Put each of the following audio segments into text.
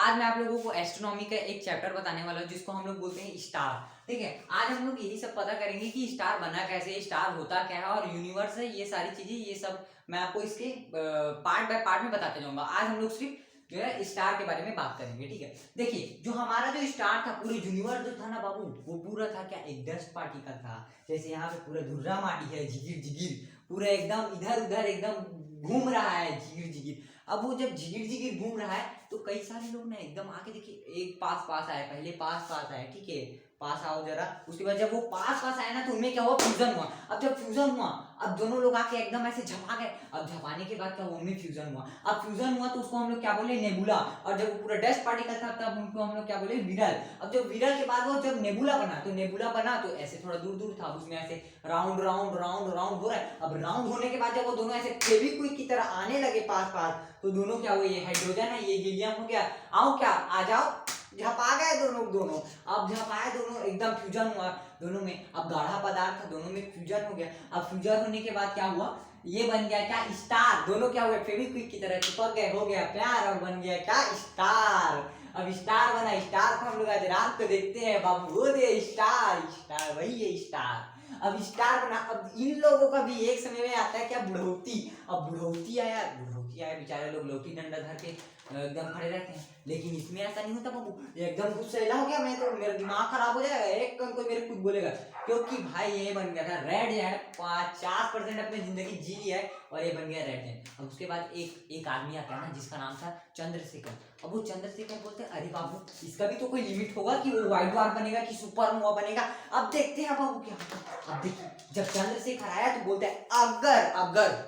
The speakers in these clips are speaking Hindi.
आज मैं आप लोगों को एस्ट्रोनॉमी का एक चैप्टर बताने वाला हूँ जिसको हम लोग बोलते हैं स्टार। ठीक है, आज हम लोग यही सब पता करेंगे कि स्टार बना कैसे, स्टार होता क्या है और यूनिवर्स है, ये सारी चीजें, ये सब मैं आपको इसके पार्ट बाय पार्ट में बताते जाऊंगा। आज हम लोग सिर्फ जो है स्टार के बारे में बात करेंगे। ठीक है, देखिए जो हमारा जो स्टार था, पूरे यूनिवर्स जो था ना बाबू, वो पूरा था क्या, एक डस्ट पार्टिकल था। जैसे यहाँ पे पूरा धुर्रा माटी है, झिगिर झिगिर पूरा एकदम इधर उधर एकदम घूम रहा है, झिगिर झिगिर। अब वो जब झिगिर झिगिर घूम रहा है तो कई सारे लोग ना एकदम आके देखिए, एक पास पास आए, पहले पास पास आए, ठीक है, पास आओ जरा। उसके बाद जब वो पास पास आए ना तो उनमें क्या हुआ, फ्यूजन हुआ। अब जब फ्यूजन हुआ, अब दोनों लोग आके एकदम ऐसे झपा गए। अब झपाने के बाद क्या हुआ, उनमें फ्यूजन हुआ। अब फ्यूजन हुआ तो उसको हम लोग क्या बोले, नेबुला। और जब वो पूरा डस्ट पार्टिकल था तब उनको हम लोग क्या बोले, विरल। अब जब विरल के बाद वो जब नेबुला बना, तो नेबुला बना तो ऐसे थोड़ा दूर दूर था, उसमें ऐसे राउंड राउंड राउंड राउंड हो रहा है। अब राउंड होने के बाद जब वो दोनों ऐसे फेविक्विक की तरह आने लगे पास पास, तो दोनों क्या हुए, ये हाइड्रोजन है, ये हीलियम हो गया। आओ क्या, आ जाओ, झपा गए दोनों। अब झपाए दोनों, एकदम फ्यूजन हुआ दोनों में। अब गाढ़ा पदार्थ था, दोनों में फ्यूजन हो गया। अब फ्यूजन होने के बाद क्या हुआ, ये बन गया क्या, स्टार। दोनों क्या हुए, फेविक्विक की तरह चिपक गए, हो गया प्यार और बन गया क्या, स्टार। अब स्टार बना, स्टार को हम लोग आज रात को देखते हैं बाबू, वो दे स्टार, स्टार वही है स्टार। अब स्टार बना। अब इन लोगों का भी एक समय में आता है क्या, बुढ़ौती। अब बुढ़ौती आया, बेचारे लोग लौकी डंडा धर के एकदम खड़े रहते हैं। लेकिन इसमें ऐसा नहीं होता बाबू, एकदम गुस्सैला हो गया मैं तो, मेरा दिमाग खराब हो जाएगा, एक कल कोई मेरे कुछ बोलेगा। क्योंकि भाई ये बन गया था रेड जैंट, 50% अपनी जिंदगी जी ली है और ये बन गया रेड जैंट। अब उसके बाद एक आदमी आता है ना जिसका नाम था चंद्रशेखर। अब वो चंद्रशेखर बोलते हैं, अरे बाबू इसका भी तो कोई लिमिट होगा कि वो व्हाइट ड्वार्फ बनेगा कि सुपरनोवा बनेगा। अब देखते हैं बाबू क्या होता। अब देखिए जब चंद्रशेखर आया तो बोलते हैं, अगर अगर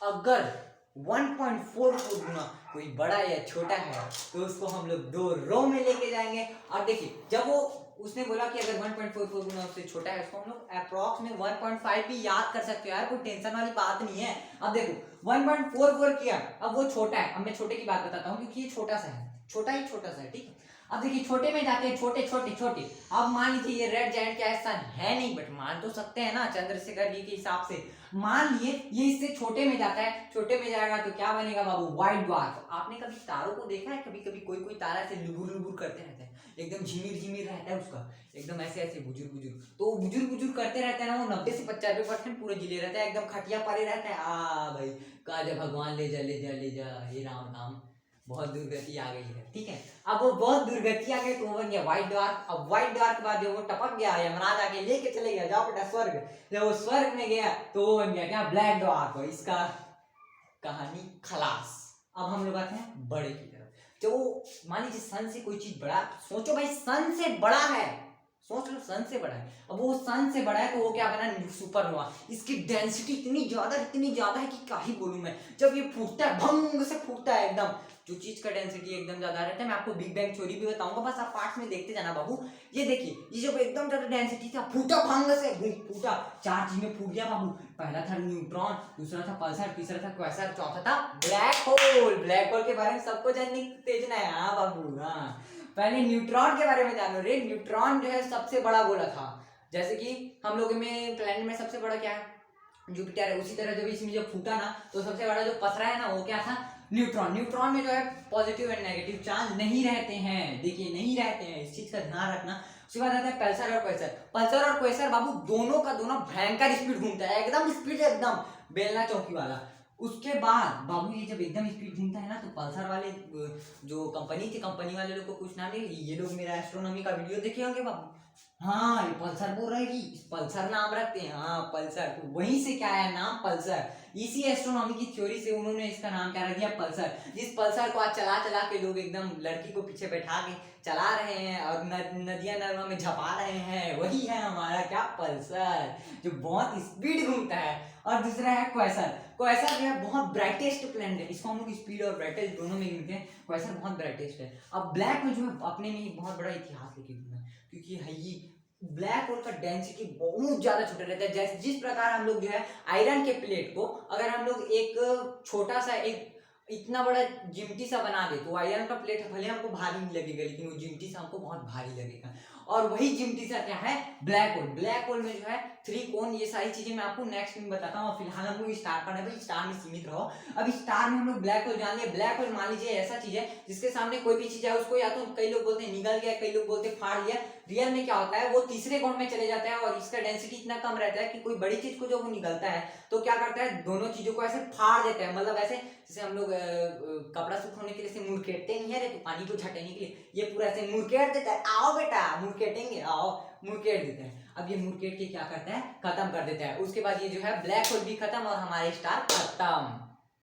अगर 1.44 गुना कोई बड़ा या छोटा है तो उसको हम लोग 2 रो में लेके जाएंगे। और देखिए जब वो उसने बोला कि अगर 1.44 गुना उससे छोटा है, उसको हम लोग अप्रॉक्स में 1.5 भी याद कर सकते हो यार, कोई टेंशन वाली बात नहीं है। अब देखो 1.44 किया, अब वो छोटा है। अब मैं छोटे की बात बताता हूँ क्योंकि ये छोटा सा है, छोटा है, ठीक है। अब देखिए छोटे में जाते हैं, छोटे छोटे छोटे। अब मान लीजिए ये रेड जायंट क्या ऐसा है नहीं, बट मान तो सकते हैं ना चंद्रशेखर जी के हिसाब से। मान लिए ये इससे छोटे में जाता है, छोटे में जाएगा तो क्या बनेगा बाबू, व्हाइट ड्वार्फ। आपने कभी तारों को देखा है, कभी कभी कोई तारा से लुबुर लुबुर करते रहते हैं, एकदम झिमिर झिमिर रहता है उसका, एकदम ऐसे ऐसे बुजुर्ग बुजुर्ग, तो बुजुर्ग बुजुर्ग करते रहते हैं ना, वो 90 से 95% पूरे जिले रहता है, एकदम खटिया पड़े रहता है। आ भाई कहा जा भगवान, ले जा ले जा ले जा, हे राम राम, बहुत दुर्गति आ गई है। ठीक है, अब वो बहुत दुर्गति आ गई तो वो बन गया व्हाइट ड्वार्फ। अब व्हाइट ड्वार्फ के बाद जब वो टपक गया, यमराज आके लेके चले गया, जाओ बेटा स्वर्ग। जब वो स्वर्ग में गया तो वो बन गया क्या, ब्लैक ड्वार्फ। इसका कहानी खलास। अब हम लोग आते हैं बड़े की तरफ। जो मान लीजिए सन से कोई चीज बड़ा, सोचो भाई सन से बड़ा है, सोच लो सन से बड़ा है। अब वो सन से बड़ा है तो वो क्या बना, सुपरनोवा। इसकी डेंसिटी इतनी ज्यादा है कि क्या ही बोलूं मैं। जब ये फूटता है, भंग से फूटता है एकदम, जो चीज का डेंसिटी एकदम ज्यादा रहता है, मैं आपको बिग बैंग थ्योरी भी बताऊंगा, बस आप पार्ट्स में देखते जाना बाबू। ये देखिए ये जो एकदम ज्यादा डेंसिटी था, फूटा भंग से फूटा, 4 चीज में फूट गया बाबू। पहला था न्यूट्रॉन, दूसरा था पल्सर, तीसरा था क्वेसर, चौथा था ब्लैक होल। ब्लैक होल के बारे में सबको जानने की तेजना है। हाँ बाबू हाँ, पहले न्यूट्रॉन के बारे में जानो रे। न्यूट्रॉन जो है सबसे बड़ा गोला था। जैसे कि हम लोग में प्लैनेट में सबसे बड़ा क्या है, जुपिटर है। उसी तरह जब इसमें जब फूटा ना तो सबसे बड़ा जो पसरा है ना वो क्या था, न्यूट्रॉन। न्यूट्रॉन में जो है पॉजिटिव एंड नेगेटिव चार्ज नहीं रहते हैं, देखिए नहीं रहते हैं, इस चीज का ध्यान रखना। उसके बाद आता है पल्सर और क्वेसर। पल्सर और क्वेसर बाबू दोनों का दोनों भयंकर स्पीड घूमता है, एकदम स्पीड एकदम बेलना चौकी वाला। उसके बाद बाबू ये जब एकदम स्पीड घूमता है ना तो पल्सर वाले जो कंपनी थी, कंपनी वाले लोग को कुछ नाम नहीं, ये लोग मेरा एस्ट्रोनॉमी का वीडियो देखे होंगे बाबू। हाँ ये पल्सर बोल रहे कि पल्सर नाम रखते हैं, हाँ पल्सर, तो वहीं से क्या है नाम पल्सर। इसी एस्ट्रोनॉमी की थ्योरी से उन्होंने इसका नाम क्या रख दिया, पल्सर। जिस पल्सर को आज चला चला के लोग एकदम लड़की को पीछे बैठा के चला रहे हैं और नदियां नदियों में झपा रहे हैं, वही है हमारा क्या, पल्सर, जो बहुत स्पीड घूमता है। और दूसरा है क्वेसर। क्वेसर जो है बहुत ब्राइटेस्ट प्लैनेट है, इसको हम लोग स्पीड और ब्राइटेस्ट दोनों में गिनते हैं। क्वेसर बहुत ब्राइटेस्ट है। अब ब्लैक में जो है अपने में बहुत बड़ा इतिहास लिखे हुए हैं, क्योंकि है ये ब्लैक होल का डेंसिटी बहुत ज्यादा छोटा रहता है। जैसे जिस प्रकार हम लोग जो है आयरन के प्लेट को, अगर हम लोग एक छोटा सा एक इतना बड़ा जिमटी सा बना दे, तो आयरन का प्लेट भले हमको भारी नहीं लगेगा, लेकिन वो जिमटी सा हमको बहुत भारी लगेगा। और वही जिमटी सा क्या है, ब्लैक होल। ब्लैक होल में जो है 3 कोन, ये सारी चीजें मैं आपको नेक्स्ट में बताता हूँ। फिलहाल हम लोग स्टार पर है, स्टार में सीमित रहो। अब स्टार में हम लोग ब्लैक होल जान लिया। ब्लैक होल मान लीजिए ऐसा चीज है जिसके सामने कोई भी चीज है, उसको या तो कई लोग बोलते हैं निगल गया, कई लोग बोलते हैं फाड़ लिया। रियल में क्या होता है, वो तीसरे कोण में चले जाता है और इसका डेंसिटी इतना कम रहता है कि कोई बड़ी चीज को जब वो निकलता है तो क्या करता है, दोनों चीजों को ऐसे फाड़ देता है। मतलब ऐसे जैसे हम लोग कपड़ा सुखाने के लिए मुड़केटते नहीं है रे, तो पानी को झटाने के लिए ये पूरा ऐसे मुड़केट देता है। आओ बेटा मुड़केटेंगे, आओ, मुड़केट देता है। अब ये मुड़केट के क्या करता है, खत्म कर देता है। उसके बाद ये जो है ब्लैक होल भी खत्म और हमारे स्टार खत्म।